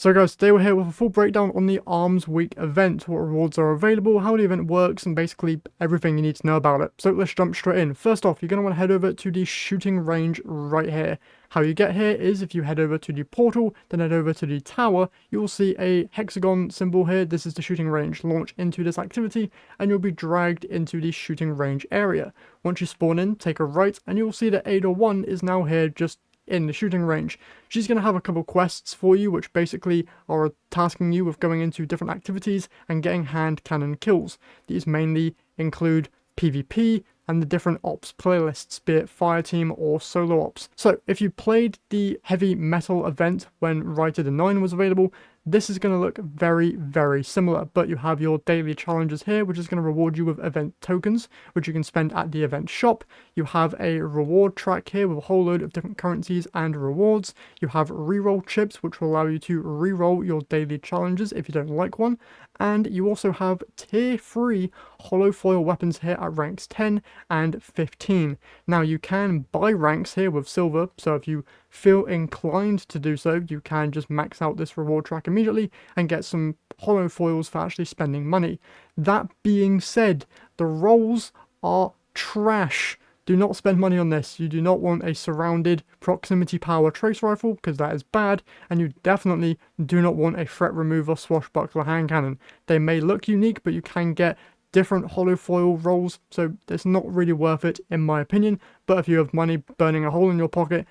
So guys, today we're here with a full breakdown on the Arms Week event, what rewards are available, how the event works, and basically everything you need to know about it. So let's jump straight in. First off, you're going to want to head over to the shooting range right here. How you get here is if you head over to the portal, then head over to the tower, you will see a hexagon symbol here. This is the shooting range. Launch into this activity, and you'll be dragged into the shooting range area. Once you spawn in, take a right, and you'll see that Ada 1 is now here just in the shooting range. She's going to have a couple quests for you, which basically are tasking you with going into different activities and getting hand cannon kills. These mainly include PvP and the different ops playlists, be it Fireteam or Solo Ops. So if you played the Heavy Metal event when Rite of the Nine was available, this is going to look very, very similar, but you have your daily challenges here, which is going to reward you with event tokens, which you can spend at the event shop. You have a reward track here with a whole load of different currencies and rewards. You have reroll chips, which will allow you to reroll your daily challenges if you don't like one. And you also have tier 3 holofoil weapons here at ranks 10 and 15. Now you can buy ranks here with silver, so if you feel inclined to do so, you can just max out this reward track immediately and get some holofoils for actually spending money. That being said, the rolls are trash. Do not spend money on this. You do not want a surrounded proximity power trace rifle because that is bad, and you definitely do not want a threat remover swashbuckler hand cannon. They may look unique, but you can get different holofoil rolls, so it's not really worth it in my opinion. But if you have money burning a hole in your pocket,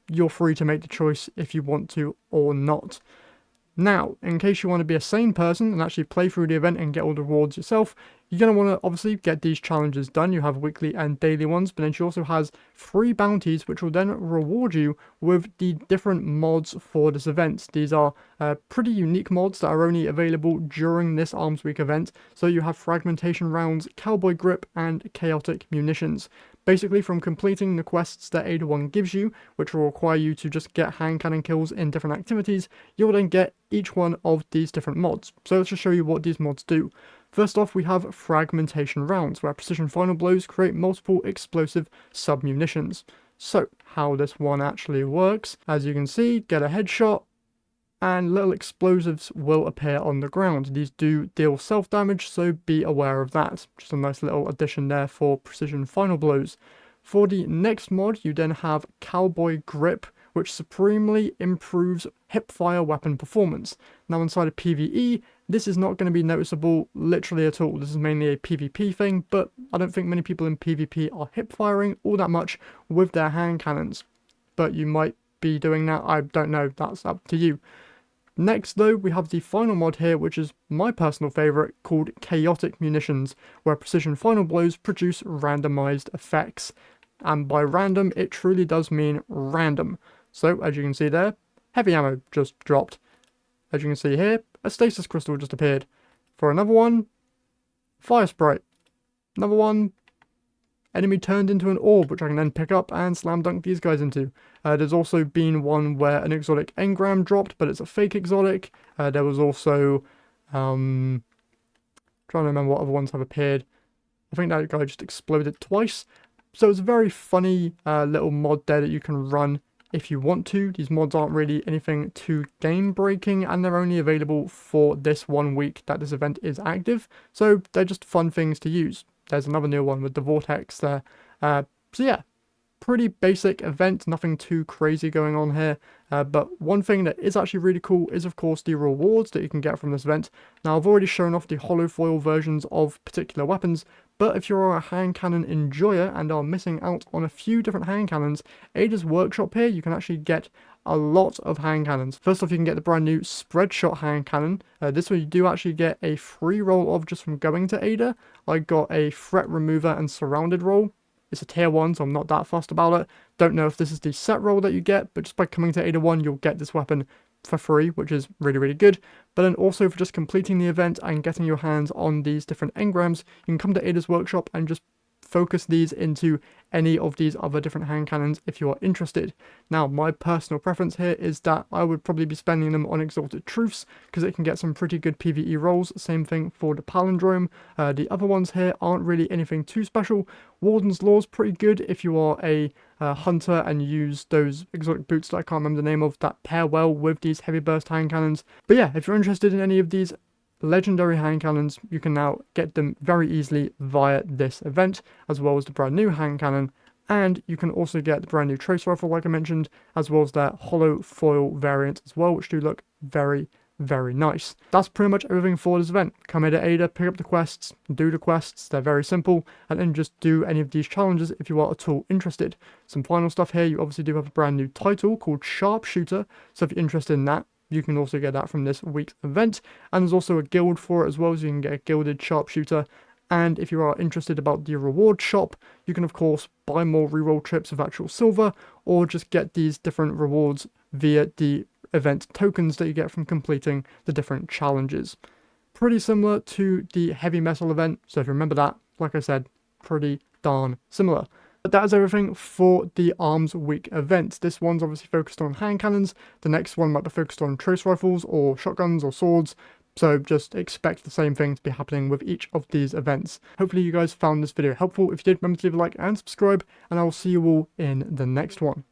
you're free to make the choice if you want to or not. Now, in case you want to be a sane person and actually play through the event and get all the rewards yourself, you're going to want to obviously get these challenges done. You have weekly and daily ones, but then she also has free bounties which will then reward you with the different mods for this event. These are pretty unique mods that are only available during this Arms Week event. So you have fragmentation rounds, cowboy grip, and chaotic munitions. Basically, from completing the quests that Ada 1 gives you, which will require you to just get hand cannon kills in different activities, you'll then get each one of these different mods. So let's just show you what these mods do. First off, we have fragmentation rounds, where precision final blows create multiple explosive sub-munitions. So, how this one actually works, as you can see, get a headshot, and little explosives will appear on the ground. These do deal self-damage, so be aware of that. Just a nice little addition there for precision final blows. For the next mod, you then have Cowboy Grip, which supremely improves hipfire weapon performance. Now inside of PvE, this is not going to be noticeable literally at all. This is mainly a PvP thing, but I don't think many people in PvP are hipfiring all that much with their hand cannons. But you might be doing that, I don't know, that's up to you. Next though, we have the final mod here, which is my personal favourite, called Chaotic Munitions, where precision final blows produce randomised effects. And by random, it truly does mean random. So, as you can see there, heavy ammo just dropped. As you can see here, a stasis crystal just appeared. For another one, fire sprite. Another one, enemy turned into an orb, which I can then pick up and slam dunk these guys into. There's also been one where an exotic engram dropped, but it's a fake exotic. There was also, trying to remember what other ones have appeared. I think that guy just exploded twice. So it's a very funny little mod there that you can run if you want to. These mods aren't really anything too game breaking, and they're only available for this 1 week that this event is active. So they're just fun things to use. There's another new one with the Vortex there. So yeah, pretty basic event, nothing too crazy going on here. But one thing that is actually really cool is of course the rewards that you can get from this event. Now I've already shown off the holofoil versions of particular weapons, but if you're a hand cannon enjoyer and are missing out on a few different hand cannons, Ada's Workshop here, you can actually get a lot of hand cannons. First off, you can get the brand new spread shot hand cannon. This one you do actually get a free roll of just from going to Ada. I got a threat remover and surrounded roll. It's a tier 1, so I'm not that fussed about it. Don't know if this is the set roll that you get, but just by coming to Ada 1, you'll get this weapon for free, which is really, really good. But then also for just completing the event and getting your hands on these different engrams, you can come to Ada's Workshop and just focus these into any of these other different hand cannons if you are interested. Now, my personal preference here is that I would probably be spending them on Exalted Truths because it can get some pretty good PvE rolls. Same thing for the Palindrome. The other ones here aren't really anything too special. Warden's Law's pretty good if you are a hunter and use those exotic boots that I can't remember the name of that pair well with these heavy burst hand cannons. But yeah, if you're interested in any of these legendary hand cannons, you can now get them very easily via this event, as well as the brand new hand cannon, and you can also get the brand new trace rifle like I mentioned, as well as their hollow foil variant as well, which do look very nice. That's pretty much everything for this event. Come here to Ada, pick up the quests, do the quests, they're very simple, and then just do any of these challenges if you are at all interested. Some final stuff here, you obviously do have a brand new title called Sharpshooter, so if you're interested in that, you can also get that from this week's event. And there's also a guild for it as well, so you can get a gilded sharpshooter. And if you are interested about the reward shop, you can of course buy more reroll chips of actual silver, or just get these different rewards via the event tokens that you get from completing the different challenges. Pretty similar to the heavy metal event, so if you remember that, like I said, pretty darn similar. But that is everything for the Arms Week event. This one's obviously focused on hand cannons. The next one might be focused on trace rifles or shotguns or swords. So just expect the same thing to be happening with each of these events. Hopefully you guys found this video helpful. If you did, remember to leave a like and subscribe, and I will see you all in the next one.